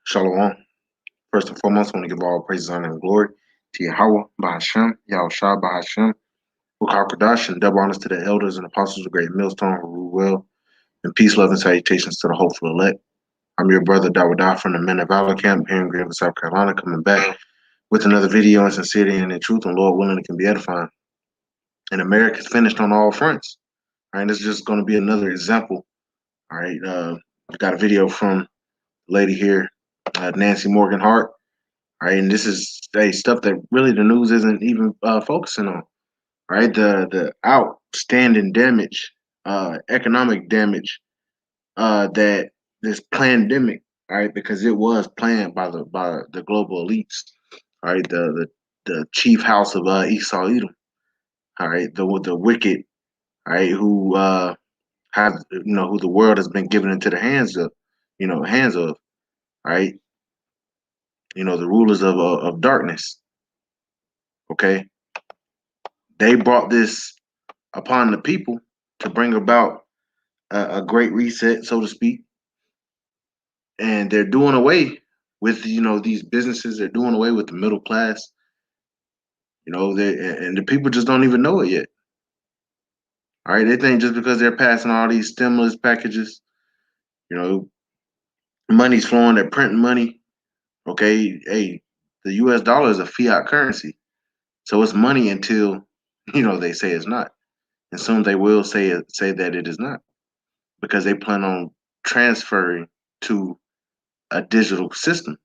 Shalom. First and foremost, I want to give all praises, honor, and glory to Yahweh, Bahashem, Yahushua, Bahashem, Ukakadash, and double honors to the elders and apostles of Great Millstone who rule well, and peace, love, and salutations to the hopeful elect. I'm your brother, Dawadah, from the Men of Valor Camp here in Greenville, South Carolina, coming back with another video on sincerity and in truth, and Lord willing, it can be edifying. And America's finished on all fronts. All right, this is just going to be another example. All right, I've got a video from the lady here, Nancy Morgan Hart. Right, and this is stuff that really the news isn't even focusing on. Right, the outstanding damage, economic damage that this pandemic, right, because it was planned by the global elites, right, the chief house of Esau Edom, all right, the wicked, right, who have who the world has been given into the hands of, right, the rulers of darkness. Okay, they brought this upon the people to bring about a great reset, so to speak. And they're doing away with these businesses. They're doing away with the middle class. And the people just don't even know it yet. All right, they think just because they're passing all these stimulus packages, money's flowing. They're printing money. Okay, hey, the U.S. dollar is a fiat currency, so it's money until they say it's not, and soon they will say that it is not, because they plan on transferring to a digital system.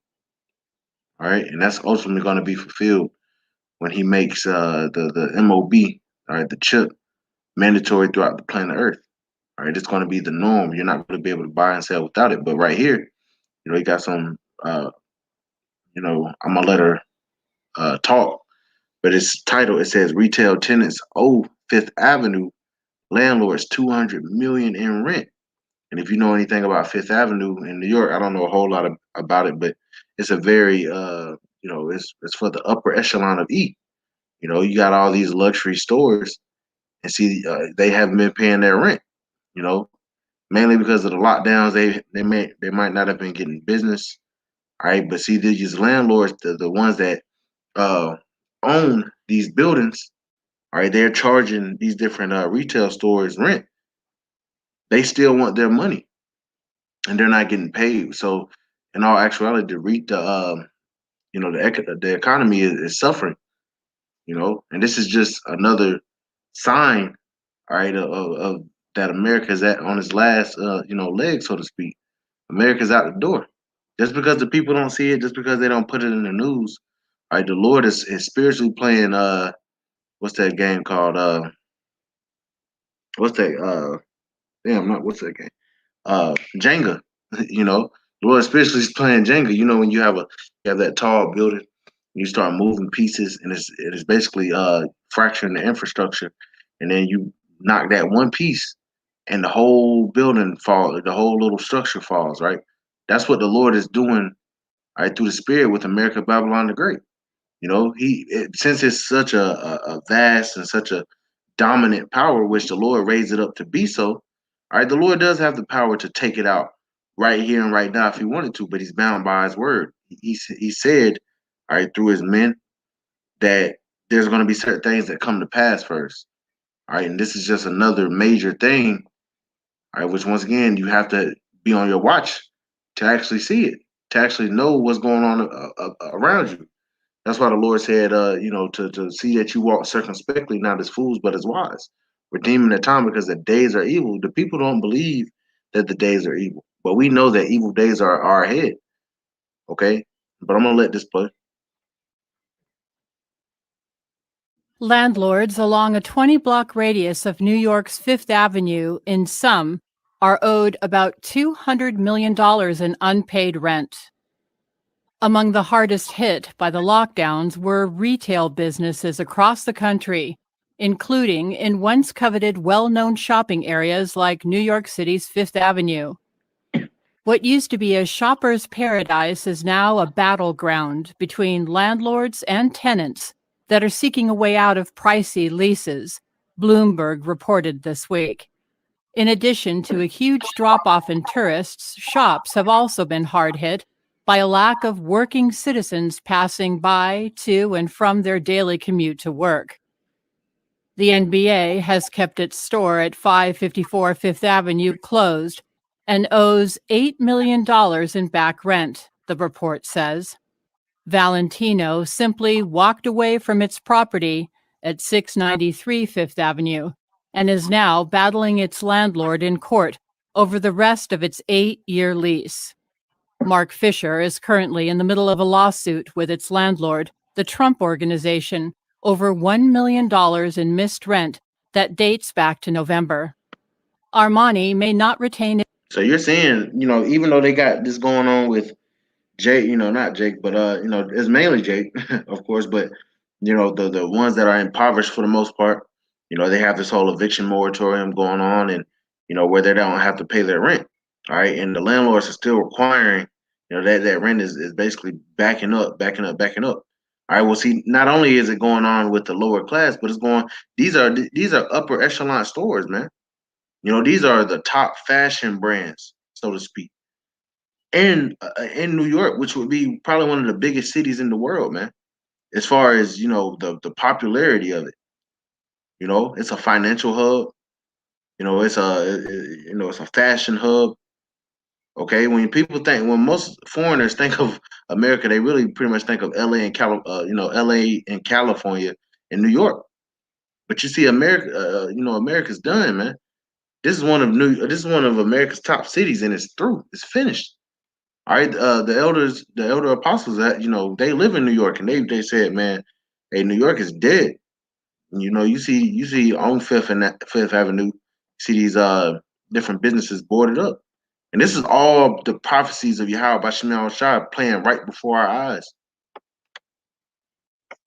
All right, and that's ultimately going to be fulfilled when he makes the MOB, all right, the chip, mandatory throughout the planet Earth. All right, it's going to be the norm. You're not going to be able to buy and sell without it. But right here, you got some, I'm gonna let her talk, but it's title. It says retail tenants owe Fifth Avenue landlords $200 million in rent. And if you know anything about Fifth Avenue in New York, I don't know a whole lot about it, but it's a very, it's for the upper echelon of E. You got all these luxury stores, and see, they haven't been paying their rent. Mainly because of the lockdowns. They might not have been getting business. All right, but see, these landlords, the ones that own these buildings, all right, they're charging these different retail stores rent. They still want their money, and they're not getting paid. So, in all actuality, the economy is suffering. And this is just another sign, all right, of that America's on its last, leg, so to speak. America's out the door. Just because the people don't see it, just because they don't put it in the news, all right, the Lord is spiritually playing, what's that game called? What's that? What's that game? Jenga. The Lord especially is playing Jenga. When you have that tall building, you start moving pieces, and it is basically fracturing the infrastructure, and then you knock that one piece, and the whole building falls, the whole little structure falls. Right. That's what the Lord is doing, right, through the Spirit with America, Babylon the Great. Since it's such a vast and such a dominant power, which the Lord raised it up to be so. All right, the Lord does have the power to take it out right here and right now if he wanted to, but he's bound by his word. He said, all right, through his men, that there's going to be certain things that come to pass first. All right, and this is just another major thing, all right, which once again, you have to be on your watch to actually see it, to actually know what's going on around you. That's why the Lord said, to see that you walk circumspectly, not as fools, but as wise, redeeming the time, because the days are evil. The people don't believe that the days are evil, but we know that evil days are ahead. Okay, but I'm gonna let this play. Landlords along a 20-block radius of New York's Fifth Avenue, in sum, are owed about $200 million in unpaid rent. Among the hardest hit by the lockdowns were retail businesses across the country, including in once coveted well-known shopping areas like New York City's Fifth Avenue. What used to be a shopper's paradise is now a battleground between landlords and tenants that are seeking a way out of pricey leases, Bloomberg reported this week. In addition to a huge drop-off in tourists, shops have also been hard hit by a lack of working citizens passing by, to, and from their daily commute to work. The NBA has kept its store at 554 Fifth Avenue closed and owes $8 million in back rent, the report says. Valentino simply walked away from its property at 693 Fifth Avenue and is now battling its landlord in court over the rest of its 8-year lease. Mark Fisher is currently in the middle of a lawsuit with its landlord, the Trump Organization, over $1 million in missed rent that dates back to November. Armani may not retain it. So you're saying, even though they got this going on with Jake, not Jake, but it's mainly Jake, of course, but the ones that are impoverished for the most part, they have this whole eviction moratorium going on, and where they don't have to pay their rent. All right, and the landlords are still requiring, that rent is basically backing up, backing up, backing up. All right, well, see, not only is it going on with the lower class, but it's going. These are upper echelon stores, man. These are the top fashion brands, so to speak, in New York, which would be probably one of the biggest cities in the world, man. As far as the popularity of it, it's a financial hub. It's a fashion hub. Okay, when most foreigners think of America, they really pretty much think of LA and California and New York. But you see, America, America's done, man. This is one of America's top cities, and it's through. It's finished. All right, the elder apostles that they live in New York, and they said, man, hey, New York is dead. And, you see on Fifth Avenue, you see these different businesses boarded up, and this is all the prophecies of Yahweh Bashim Shah playing right before our eyes.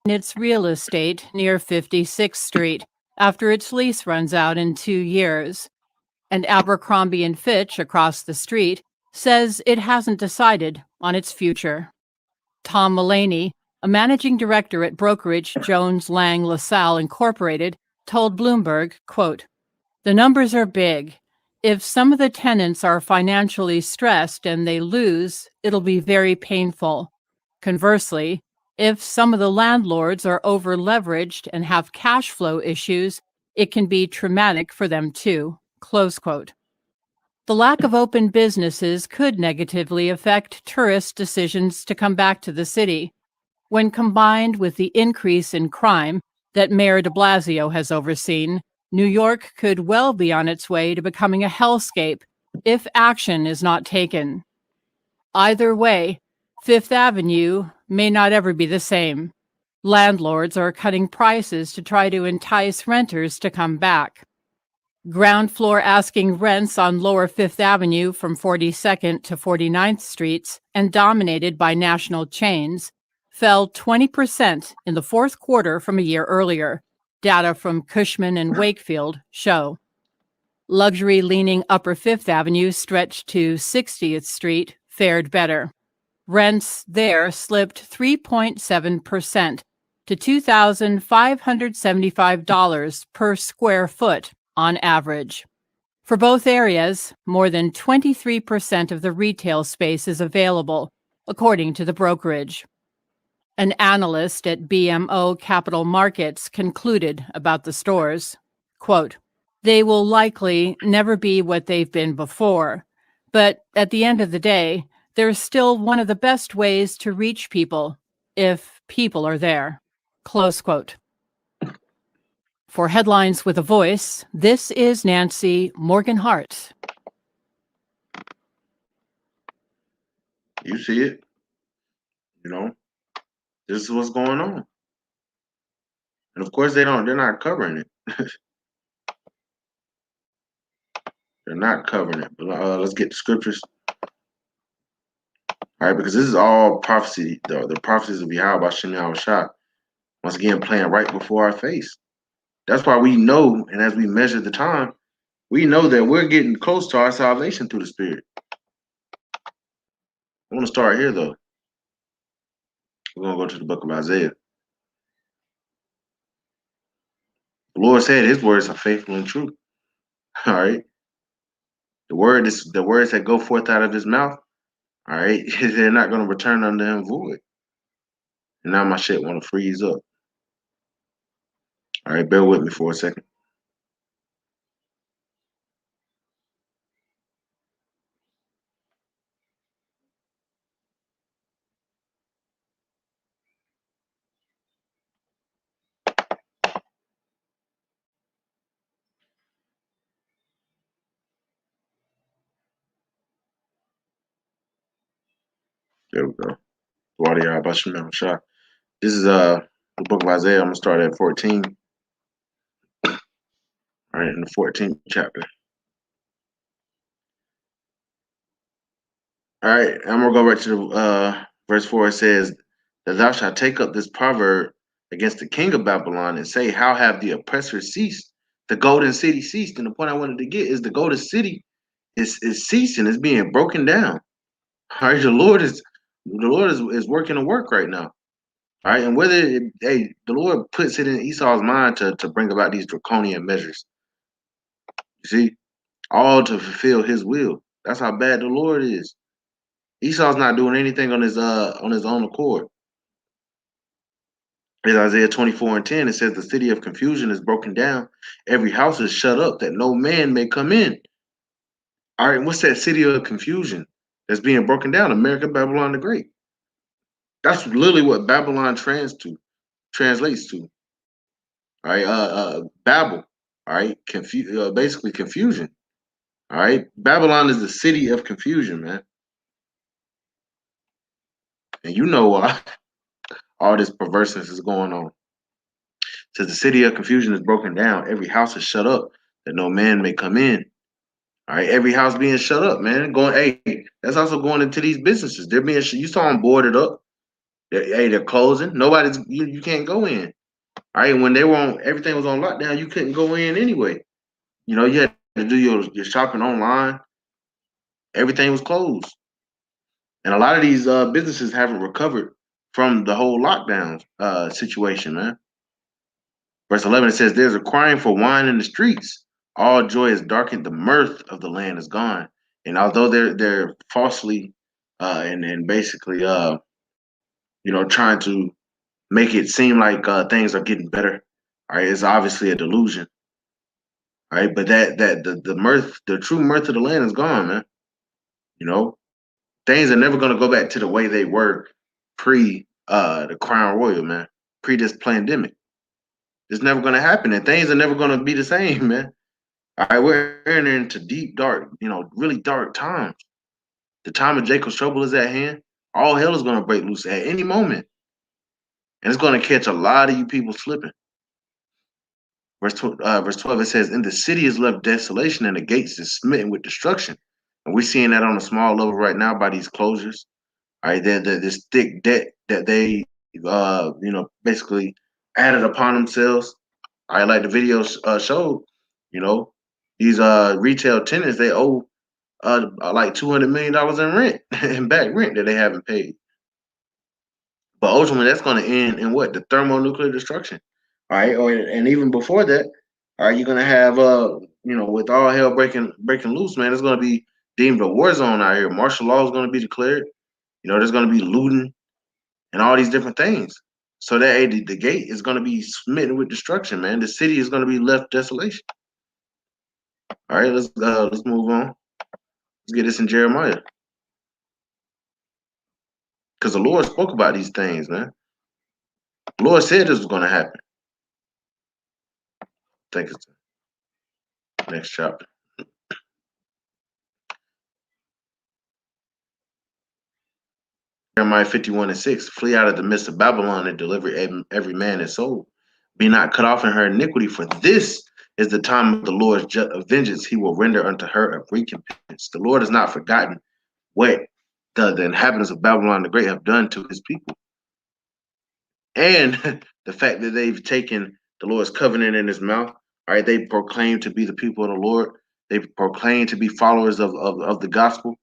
Its real estate near 56th Street after its lease runs out in 2 years. And Abercrombie and Fitch across the street says it hasn't decided on its future. Tom Mullaney, a managing director at brokerage Jones Lang LaSalle Incorporated, told Bloomberg, quote, "The numbers are big. If some of the tenants are financially stressed and they lose, it'll be very painful. Conversely, if some of the landlords are over-leveraged and have cash flow issues, it can be traumatic for them too." Close quote. The lack of open businesses could negatively affect tourists' decisions to come back to the city. When combined with the increase in crime that Mayor de Blasio has overseen, New York could well be on its way to becoming a hellscape if action is not taken. Either way, Fifth Avenue may not ever be the same. Landlords are cutting prices to try to entice renters to come back. Ground floor asking rents on Lower Fifth Avenue from 42nd to 49th Streets, and dominated by national chains, fell 20% in the fourth quarter from a year earlier, data from Cushman and Wakefield show. Luxury-leaning Upper Fifth Avenue stretched to 60th Street fared better. Rents there slipped 3.7% to $2,575 per square foot on average. For both areas, more than 23% of the retail space is available, according to the brokerage. An analyst at BMO Capital Markets concluded about the stores, quote, "They will likely never be what they've been before, but at the end of the day, they're still one of the best ways to reach people, if people are there." Close quote. For Headlines with a Voice, this is Nancy Morgan-Hart. You see it. This is what's going on. And of course they're not covering it. They're not covering it. But let's get the scriptures. All right, because this is all prophecy, the prophecies of Yahweh Shem Shah, once again playing right before our face. That's why we know, and as we measure the time, we know that we're getting close to our salvation through the Spirit. I want to start here, though. We're going to go to the book of Isaiah. The Lord said his words are faithful and true. All right. The words that go forth out of his mouth All right, they're not going to return unto him void. And now my shit want to freeze up. All right, bear with me for a second. There we go. This is the book of Isaiah. I'm gonna start at 14. All right, in the 14th chapter. All right, I'm gonna go right to the verse 4. It says that thou shalt take up this proverb against the king of Babylon and say, how have the oppressors ceased? The golden city ceased. And the point I wanted to get is the golden city is ceasing, it's being broken down. All right, the Lord is working a work right now. All right, and the Lord puts it in Esau's mind to bring about these draconian measures. You see, all to fulfill his will. That's how bad the Lord is. Esau's not doing anything on his own accord. In Isaiah 24:10, it says the city of confusion is broken down. Every house is shut up that no man may come in. All right, what's that city of confusion that's being broken down? America, Babylon the Great. That's literally what Babylon translates to. All right, Babel. All right, basically confusion. All right, Babylon is the city of confusion, man. And you know why all this perverseness is going on. Says the city of confusion is broken down. Every house is shut up that no man may come in. All right, every house being shut up, man. Hey, that's also going into these businesses. They're being, you saw them boarded up. They're closing. You can't go in. All right, when everything was on lockdown, you couldn't go in anyway. You know, you had to do your shopping online. Everything was closed. And a lot of these businesses haven't recovered from the whole lockdown situation, man. Verse 11, it says, there's a crying for wine in the streets. All joy is darkened. The mirth of the land is gone. And although they're falsely and basically trying to make it seem like things are getting better, all right, it's obviously a delusion. All right, but the mirth, the true mirth of the land is gone, man. You know, things are never gonna go back to the way they were pre the Crown Royal, man, pre this pandemic. It's never gonna happen, and things are never gonna be the same, man. All right, we're entering into deep, dark, really dark times. The time of Jacob's trouble is at hand. All hell is gonna break loose at any moment, and it's gonna catch a lot of you people slipping. Verse 12, it says, "And the city is left desolation, and the gates is smitten with destruction." And we're seeing that on a small level right now by these closures. All right, this thick debt that they, basically added upon themselves. I like the video showed, you know, these retail tenants, they owe like $200 million in rent and back rent that they haven't paid. But ultimately, that's going to end in what? The thermonuclear destruction. All right, and even before that, all right, you're going to have with all hell breaking loose, man, it's going to be deemed a war zone out here. Martial law is going to be declared. There's going to be looting and all these different things. So that the gate is going to be smitten with destruction, man. The city is going to be left desolation. All right, let's move on. Let's get this in Jeremiah, because the Lord spoke about these things, man. The Lord said this was going to happen. I think it's the next chapter. Jeremiah 51:6, flee out of the midst of Babylon and deliver every man his soul. Be not cut off in her iniquity, for this is the time of the Lord's vengeance. He will render unto her a recompense. The Lord has not forgotten what the inhabitants of Babylon the Great have done to his people. And the fact that they've taken the Lord's covenant in his mouth. All right, they proclaim to be the people of the Lord. They proclaim to be followers of the gospel,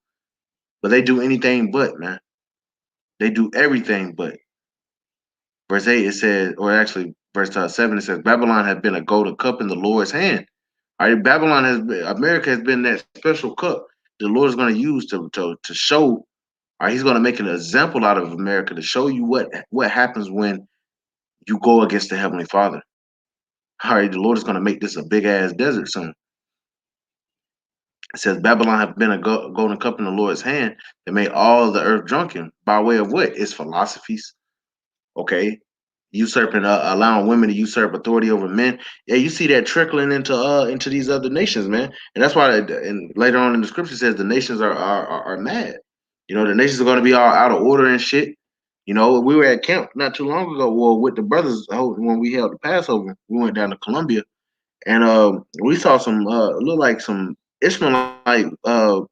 but they do anything but, man. They do everything but. Verse 8, it says, or actually, verse 7, it says, Babylon has been a golden cup in the Lord's hand. All right, America has been that special cup the Lord is going to use to show, All right, he's going to make an example out of America to show you what happens when you go against the Heavenly Father. All right, the Lord is going to make this a big ass desert soon. It says Babylon have been a golden cup in the Lord's hand that made all the earth drunken by way of what? Its philosophies. Okay, usurping, allowing women to usurp authority over men. Yeah, you see that trickling into these other nations, man. And that's why, and later on in the scripture says the nations are mad. You know, the nations are going to be all out of order and shit. You know, we were at camp not too long ago. Well, with the brothers when we held the Passover, we went down to Columbia, and we saw some look like some Ishmaelite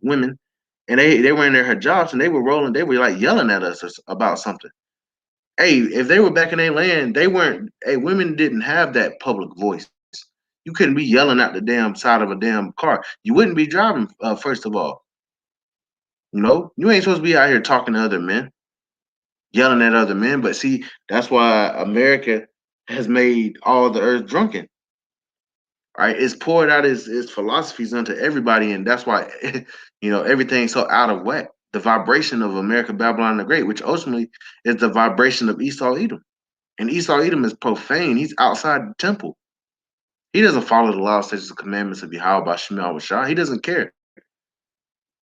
women, and they were in their hijabs and they were rolling. They were like yelling at us about something. Hey, if they were back in their land, they weren't. Hey, women didn't have that public voice. You couldn't be yelling out the damn side of a damn car. You wouldn't be driving. First of all, you know, you ain't supposed to be out here talking to other men, yelling at other men. But see, that's why America has made all the earth drunken. Right? It's poured out its philosophies onto everybody, and that's why you know everything's so out of whack. The vibration of America, Babylon the Great, which ultimately is the vibration of Esau Edom. And Esau Edom is profane. He's outside the temple. He doesn't follow the law, statutes, and commandments of Yahweh by Shemiah Shah. He doesn't care.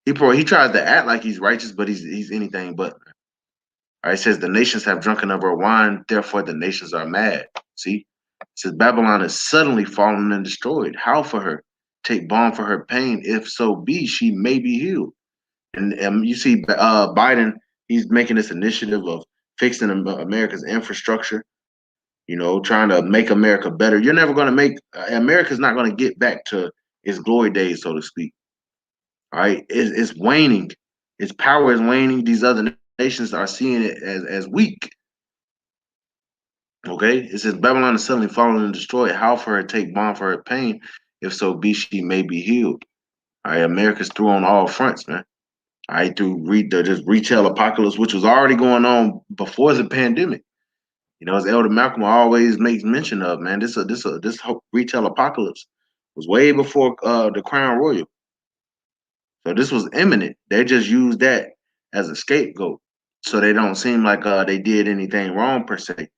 He tries to act like he's righteous, but he's anything but. All right, it says the nations have drunken of her wine, therefore the nations are mad. See, it says Babylon is suddenly fallen and destroyed. How for her? Take balm for her pain, if so be she may be healed. And you see, Biden, he's making this initiative of fixing America's infrastructure. You know, trying to make America better. You're never going to make America's not going to get back to its glory days, so to speak. All right, it's waning. Its power is waning. These other nations are seeing it as weak. Okay, it says Babylon is suddenly fallen and destroyed. How for her take balm for her pain, if so be she may be healed. All right, America's through on all fronts, man. All right, through this retail apocalypse, which was already going on before the pandemic. You know, as Elder Malcolm always makes mention of, man, this retail apocalypse was way before the Crown Royal. So this was imminent. They just used that as a scapegoat, so they don't seem like they did anything wrong per se.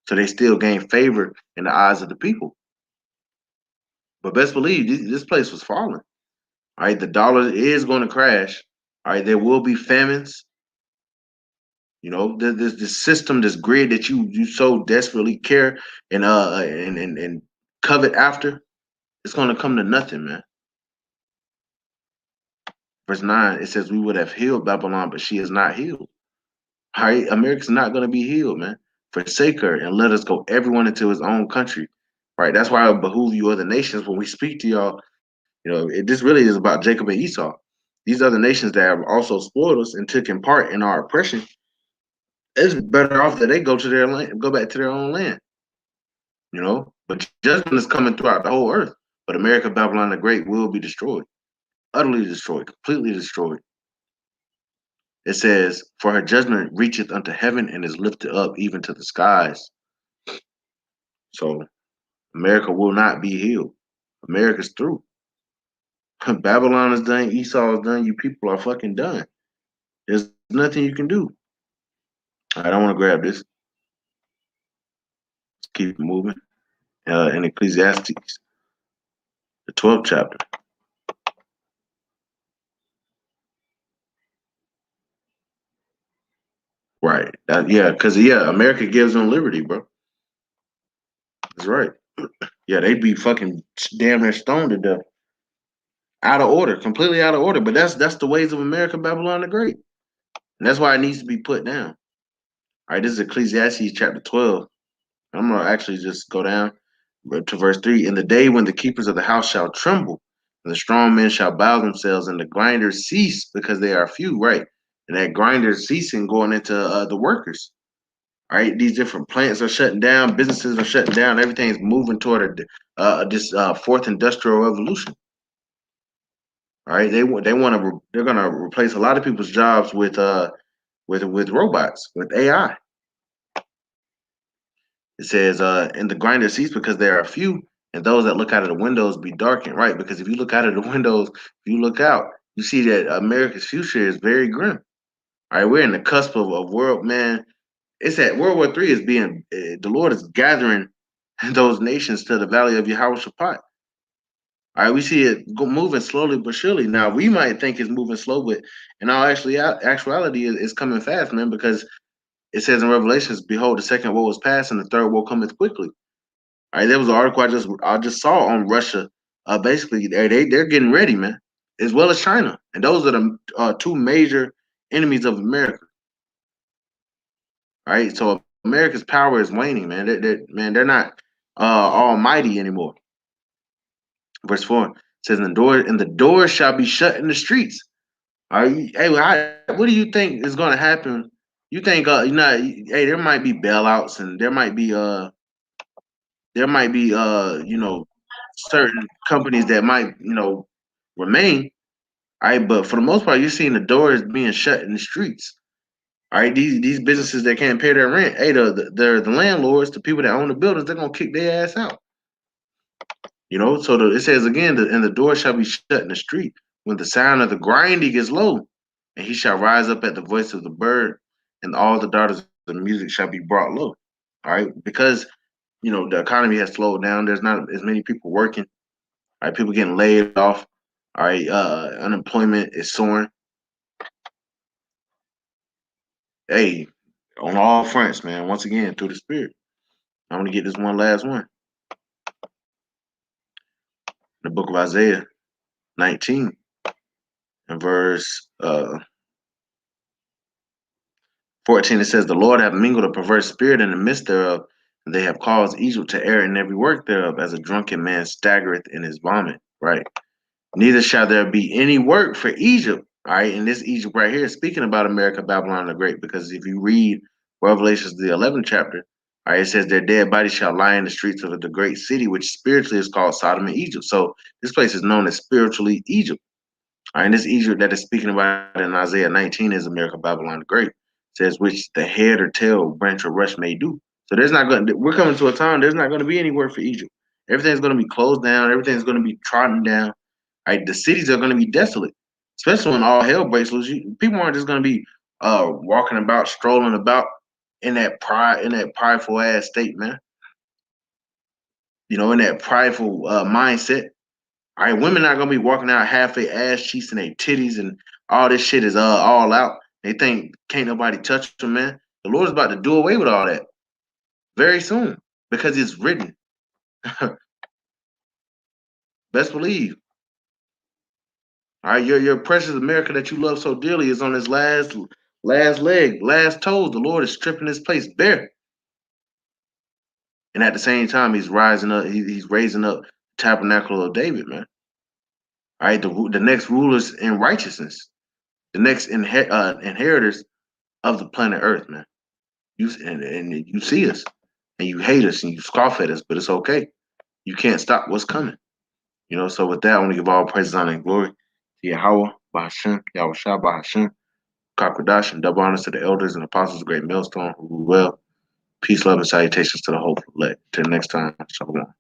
So they still gain favor in the eyes of the people. But best believe this place was falling. All right, the dollar is going to crash. All right, there will be famines. You know, this system, this grid that you so desperately care and covet after, it's going to come to nothing, man. Verse 9, it says, we would have healed Babylon, but she is not healed. All right, America's not going to be healed, man. Forsake her and let us go everyone into his own country. Right, that's why it behoove you other nations when we speak to y'all. You know, this really is about Jacob and Esau. These other nations that have also spoiled us and taken part in our oppression, it's better off that they go to their land, go back to their own land. You know, but judgment is coming throughout the whole earth. But America, Babylon the Great will be destroyed, utterly destroyed, completely destroyed. It says, for her judgment reacheth unto heaven and is lifted up even to the skies. So America will not be healed. America's through. Babylon is done. Esau is done. You people are fucking done. There's nothing you can do. All right, I want to grab this. Let's keep moving. In Ecclesiastes, the 12th chapter. Right. Because America gives them liberty, bro. That's right. Yeah, they'd be fucking damn near stoned to death. Out of order, completely out of order. But that's the ways of America, Babylon the Great. And that's why it needs to be put down. All right, this is Ecclesiastes chapter 12. I'm gonna actually just go down to verse 3. In the day when the keepers of the house shall tremble, and the strong men shall bow themselves, and the grinders cease because they are few, right? And that grinders ceasing going into the workers. All right, these different plants are shutting down, businesses are shutting down, everything's moving toward this fourth industrial revolution. All right, they're gonna replace a lot of people's jobs with robots, with AI. It says, and the grinder cease because there are few, and those that look out of the windows be darkened, right? Because if you look out of the windows, if you look out, you see that America's future is very grim. All right, we're in the cusp of world, man. It's at World War III is being the Lord is gathering those nations to the valley of Yehoshaphat. All right, we see it moving slowly but surely. Now we might think it's moving slow, but in all actuality, it's coming fast, man. Because it says in Revelations, "Behold, the second woe is past, and the third woe cometh quickly." All right, there was an article I just saw on Russia. Basically, they're getting ready, man, as well as China, and those are the two major enemies of America. All right, so America's power is waning, man. They're not almighty anymore. Verse 4 says, and the door shall be shut in the streets. Are you, hey, what do you think is going to happen? You think, hey, there might be bailouts and there might be certain companies that might, remain. All right, but for the most part, you're seeing the doors being shut in the streets. All right, these businesses that can't pay their rent, hey, the landlords, the people that own the buildings, they're gonna kick their ass out. So it says again, and the door shall be shut in the street when the sound of the grinding is low, and he shall rise up at the voice of the bird, and all the daughters of the music shall be brought low. All right, because the economy has slowed down. There's not as many people working. All right, people getting laid off. All right, unemployment is soaring. Hey, on all fronts, man. Once again, through the Spirit. I want to get this one last one. The book of Isaiah 19 and verse 14, it says, "The Lord hath mingled a perverse spirit in the midst thereof, and they have caused Egypt to err in every work thereof, as a drunken man staggereth in his vomit." Right. Neither shall there be any work for Egypt. All right. And this Egypt right here is speaking about America, Babylon the Great, because if you read Revelations, the 11th chapter, all right, it says their dead bodies shall lie in the streets of the great city, which spiritually is called Sodom and Egypt. So this place is known as spiritually Egypt. All right, and this Egypt that is speaking about in Isaiah 19 is America, Babylon the Great. It says which the head or tail, branch or rush may do. So we're coming to a time, there's not going to be any work for Egypt. Everything's going to be closed down. Everything's going to be trodden down. All right, the cities are going to be desolate, especially when all hell breaks loose. People aren't just going to be walking about, strolling about in that prideful ass state, man. In that prideful mindset. All right, women not gonna be walking out half their ass cheeks and their titties and all this shit is all out. They think can't nobody touch them, man. The Lord's about to do away with all that very soon because it's written. Best believe. All right, your precious America that you love so dearly is on his last leg, last toes. The Lord is stripping this place bare, and at the same time, He's rising up. He's raising up the tabernacle of David, man. All right, the next rulers in righteousness, the next inheritors of the planet Earth, man. And you see us, and you hate us, and you scoff at us, but it's okay. You can't stop what's coming. So with that, I want to give all praises, honor, and glory to Yahweh, Bahashem, Yahweh Shah, Bahashem, Kakradash, and double honors to the elders and apostles of Great Millstone who rule well. Peace, love, and salutations to the hopeful elect. Till next time, Shalom.